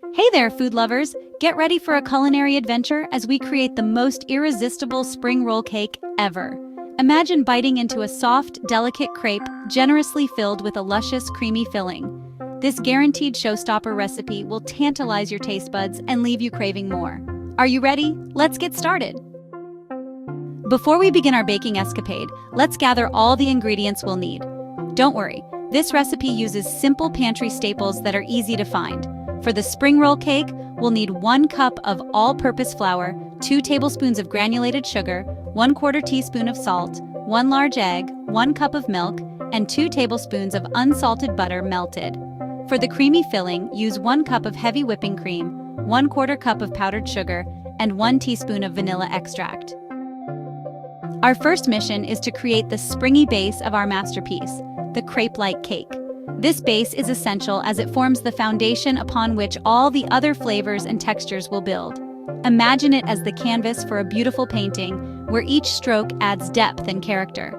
Hey there, food lovers! Get ready for a culinary adventure as we create the most irresistible spring roll cake ever. Imagine biting into a soft, delicate crepe generously filled with a luscious, creamy filling. This guaranteed showstopper recipe will tantalize your taste buds and leave you craving more. Are you ready? Let's get started! Before we begin our baking escapade, let's gather all the ingredients we'll need. Don't worry, this recipe uses simple pantry staples that are easy to find. For the spring roll cake, we'll need 1 cup of all-purpose flour, 2 tablespoons of granulated sugar, 1/4 teaspoon of salt, 1 large egg, 1 cup of milk, and 2 tablespoons of unsalted butter melted. For the creamy filling, use 1 cup of heavy whipping cream, 1/4 cup of powdered sugar, and 1 teaspoon of vanilla extract. Our first mission is to create the springy base of our masterpiece, the crepe-like cake. This base is essential as it forms the foundation upon which all the other flavors and textures will build. Imagine it as the canvas for a beautiful painting, where each stroke adds depth and character.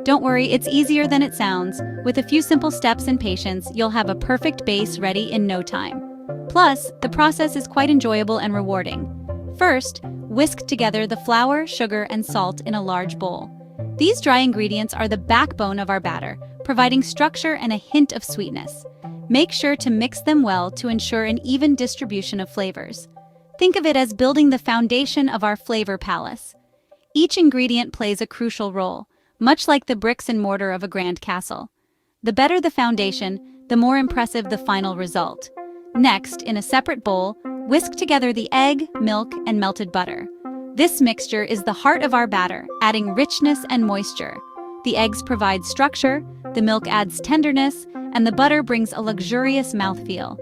Don't worry, it's easier than it sounds. With a few simple steps and patience, you'll have a perfect base ready in no time. Plus, the process is quite enjoyable and rewarding. First, whisk together the flour, sugar, and salt in a large bowl. These dry ingredients are the backbone of our batter, providing structure and a hint of sweetness. Make sure to mix them well to ensure an even distribution of flavors. Think of it as building the foundation of our flavor palace. Each ingredient plays a crucial role, much like the bricks and mortar of a grand castle. The better the foundation, the more impressive the final result. Next, in a separate bowl, whisk together the egg, milk, and melted butter. This mixture is the heart of our batter, adding richness and moisture. The eggs provide structure, the milk adds tenderness, and the butter brings a luxurious mouthfeel.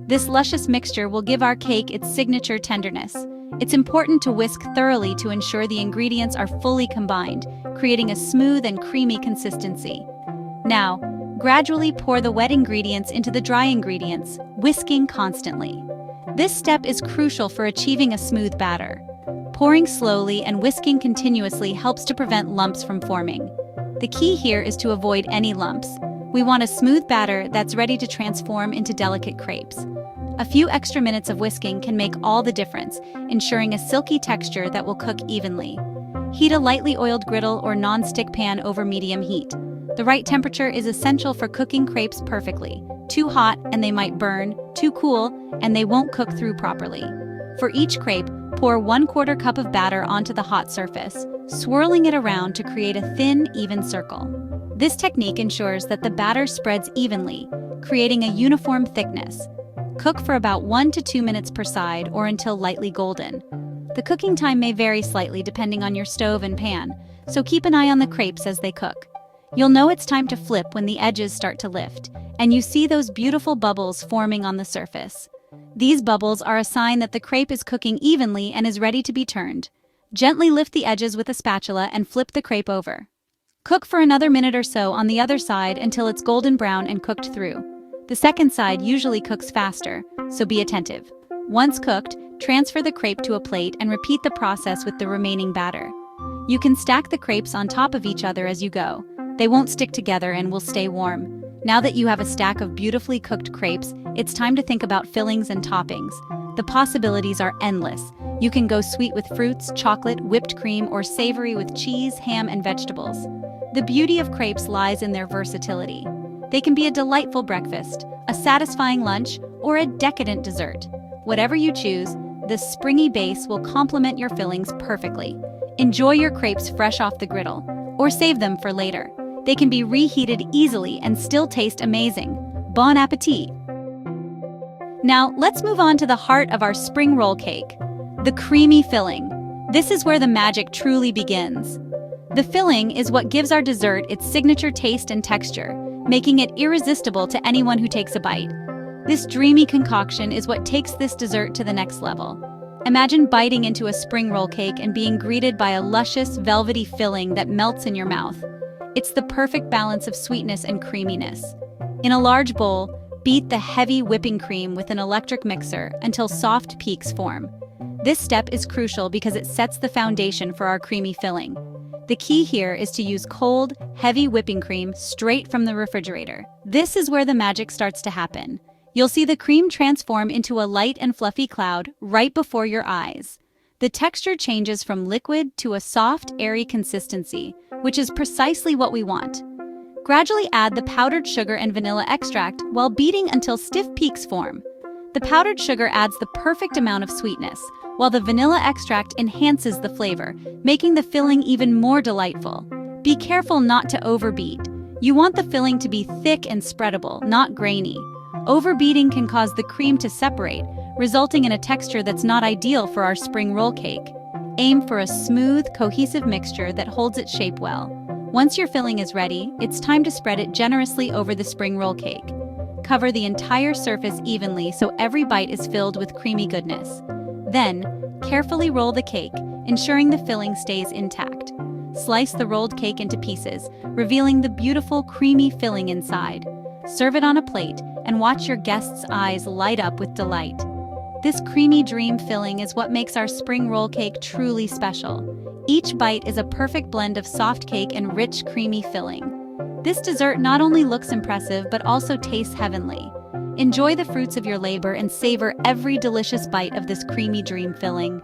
This luscious mixture will give our cake its signature tenderness. It's important to whisk thoroughly to ensure the ingredients are fully combined, creating a smooth and creamy consistency. Now, gradually pour the wet ingredients into the dry ingredients, whisking constantly. This step is crucial for achieving a smooth batter. Pouring slowly and whisking continuously helps to prevent lumps from forming. The key here is to avoid any lumps. We want a smooth batter that's ready to transform into delicate crepes. A few extra minutes of whisking can make all the difference, ensuring a silky texture that will cook evenly. Heat a lightly oiled griddle or non-stick pan over medium heat. The right temperature is essential for cooking crepes perfectly. Too hot and they might burn, too cool and they won't cook through properly. For each crepe, pour 1/4 cup of batter onto the hot surface, swirling it around to create a thin, even circle. This technique ensures that the batter spreads evenly, creating a uniform thickness. Cook for about 1 to 2 minutes per side or until lightly golden. The cooking time may vary slightly depending on your stove and pan, so keep an eye on the crepes as they cook. You'll know it's time to flip when the edges start to lift, and you see those beautiful bubbles forming on the surface. These bubbles are a sign that the crepe is cooking evenly and is ready to be turned. Gently lift the edges with a spatula and flip the crepe over. Cook for another minute or so on the other side until it's golden brown and cooked through. The second side usually cooks faster, so be attentive. Once cooked, transfer the crepe to a plate and repeat the process with the remaining batter. You can stack the crepes on top of each other as you go. They won't stick together and will stay warm. Now that you have a stack of beautifully cooked crepes, it's time to think about fillings and toppings. The possibilities are endless. You can go sweet with fruits, chocolate, whipped cream, or savory with cheese, ham, and vegetables. The beauty of crepes lies in their versatility. They can be a delightful breakfast, a satisfying lunch, or a decadent dessert. Whatever you choose, the springy base will complement your fillings perfectly. Enjoy your crepes fresh off the griddle, or save them for later. They can be reheated easily and still taste amazing. Bon appetit! Now, let's move on to the heart of our spring roll cake, the creamy filling. This is where the magic truly begins. The filling is what gives our dessert its signature taste and texture, making it irresistible to anyone who takes a bite. This dreamy concoction is what takes this dessert to the next level. Imagine biting into a spring roll cake and being greeted by a luscious, velvety filling that melts in your mouth. It's the perfect balance of sweetness and creaminess. In a large bowl, beat the heavy whipping cream with an electric mixer until soft peaks form. This step is crucial because it sets the foundation for our creamy filling. The key here is to use cold, heavy whipping cream straight from the refrigerator. This is where the magic starts to happen. You'll see the cream transform into a light and fluffy cloud right before your eyes. The texture changes from liquid to a soft, airy consistency, which is precisely what we want. Gradually add the powdered sugar and vanilla extract while beating until stiff peaks form. The powdered sugar adds the perfect amount of sweetness, while the vanilla extract enhances the flavor, making the filling even more delightful. Be careful not to overbeat. You want the filling to be thick and spreadable, not grainy. Overbeating can cause the cream to separate, resulting in a texture that's not ideal for our spring roll cake. Aim for a smooth, cohesive mixture that holds its shape well. Once your filling is ready, it's time to spread it generously over the spring roll cake. Cover the entire surface evenly so every bite is filled with creamy goodness. Then, carefully roll the cake, ensuring the filling stays intact. Slice the rolled cake into pieces, revealing the beautiful, creamy filling inside. Serve it on a plate and watch your guests' eyes light up with delight. This creamy dream filling is what makes our spring roll cake truly special. Each bite is a perfect blend of soft cake and rich, creamy filling. This dessert not only looks impressive but also tastes heavenly. Enjoy the fruits of your labor and savor every delicious bite of this creamy dream filling.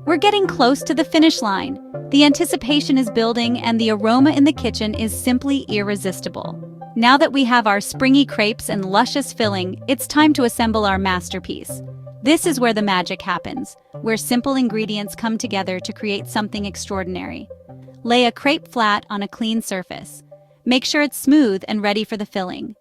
We're getting close to the finish line. The anticipation is building and the aroma in the kitchen is simply irresistible. Now that we have our springy crepes and luscious filling, it's time to assemble our masterpiece. This is where the magic happens, where simple ingredients come together to create something extraordinary. Lay a crepe flat on a clean surface. Make sure it's smooth and ready for the filling.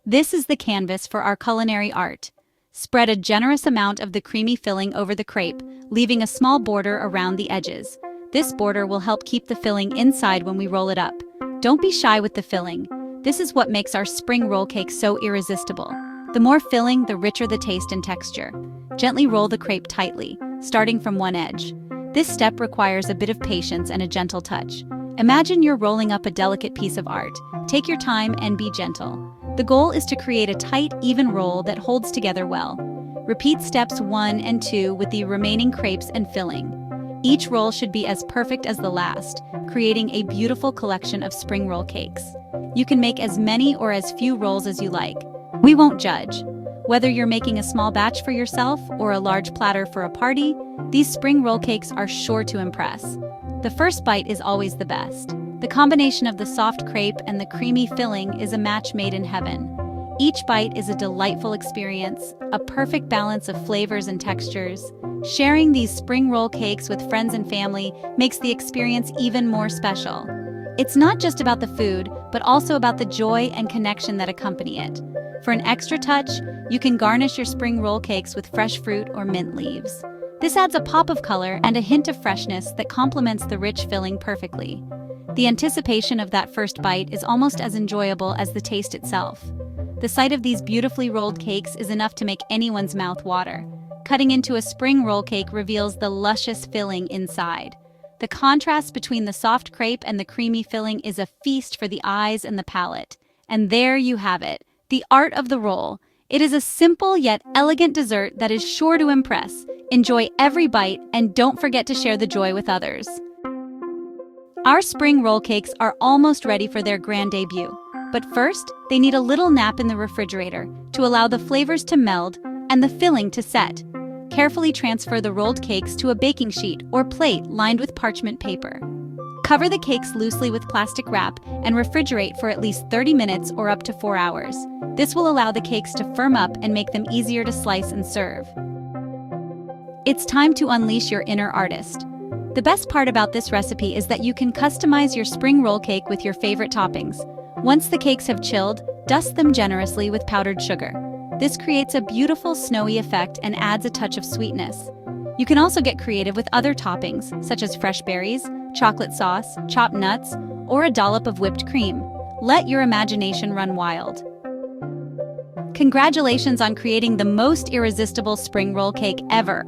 This is the canvas for our culinary art. Spread a generous amount of the creamy filling over the crepe, leaving a small border around the edges. This border will help keep the filling inside when we roll it up. Don't be shy with the filling. This is what makes our spring roll cake so irresistible. The more filling, the richer the taste and texture. Gently roll the crepe tightly, starting from one edge. This step requires a bit of patience and a gentle touch. Imagine you're rolling up a delicate piece of art. Take your time and be gentle. The goal is to create a tight, even roll that holds together well. Repeat steps 1 and 2 with the remaining crepes and filling. Each roll should be as perfect as the last, creating a beautiful collection of spring roll cakes. You can make as many or as few rolls as you like. We won't judge. Whether you're making a small batch for yourself or a large platter for a party, these spring roll cakes are sure to impress. The first bite is always the best. The combination of the soft crepe and the creamy filling is a match made in heaven. Each bite is a delightful experience, a perfect balance of flavors and textures. Sharing these spring roll cakes with friends and family makes the experience even more special. It's not just about the food, but also about the joy and connection that accompany it. For an extra touch, you can garnish your spring roll cakes with fresh fruit or mint leaves. This adds a pop of color and a hint of freshness that complements the rich filling perfectly. The anticipation of that first bite is almost as enjoyable as the taste itself. The sight of these beautifully rolled cakes is enough to make anyone's mouth water. Cutting into a spring roll cake reveals the luscious filling inside. The contrast between the soft crepe and the creamy filling is a feast for the eyes and the palate. And there you have it, the art of the roll. It is a simple yet elegant dessert that is sure to impress. Enjoy every bite and don't forget to share the joy with others. Our spring roll cakes are almost ready for their grand debut. But first, they need a little nap in the refrigerator to allow the flavors to meld and the filling to set. Carefully transfer the rolled cakes to a baking sheet or plate lined with parchment paper. Cover the cakes loosely with plastic wrap and refrigerate for at least 30 minutes or up to 4 hours. This will allow the cakes to firm up and make them easier to slice and serve. It's time to unleash your inner artist. The best part about this recipe is that you can customize your spring roll cake with your favorite toppings. Once the cakes have chilled, dust them generously with powdered sugar. This creates a beautiful snowy effect and adds a touch of sweetness. You can also get creative with other toppings, such as fresh berries, chocolate sauce, chopped nuts, or a dollop of whipped cream. Let your imagination run wild. Congratulations on creating the most irresistible spring roll cake ever.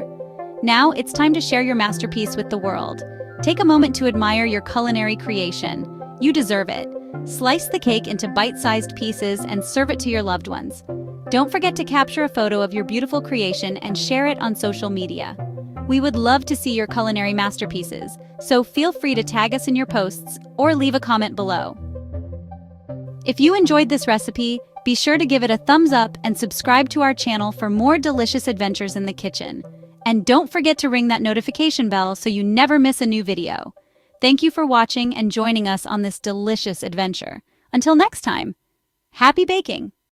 Now it's time to share your masterpiece with the world. Take a moment to admire your culinary creation. You deserve it. Slice the cake into bite-sized pieces and serve it to your loved ones. Don't forget to capture a photo of your beautiful creation and share it on social media. We would love to see your culinary masterpieces, so feel free to tag us in your posts or leave a comment below. If you enjoyed this recipe, Be sure to give it a thumbs up and subscribe to our channel for more delicious adventures in the kitchen. And don't forget to ring that notification bell so you never miss a new video. Thank you for watching and joining us on this delicious adventure. Until next time, happy baking!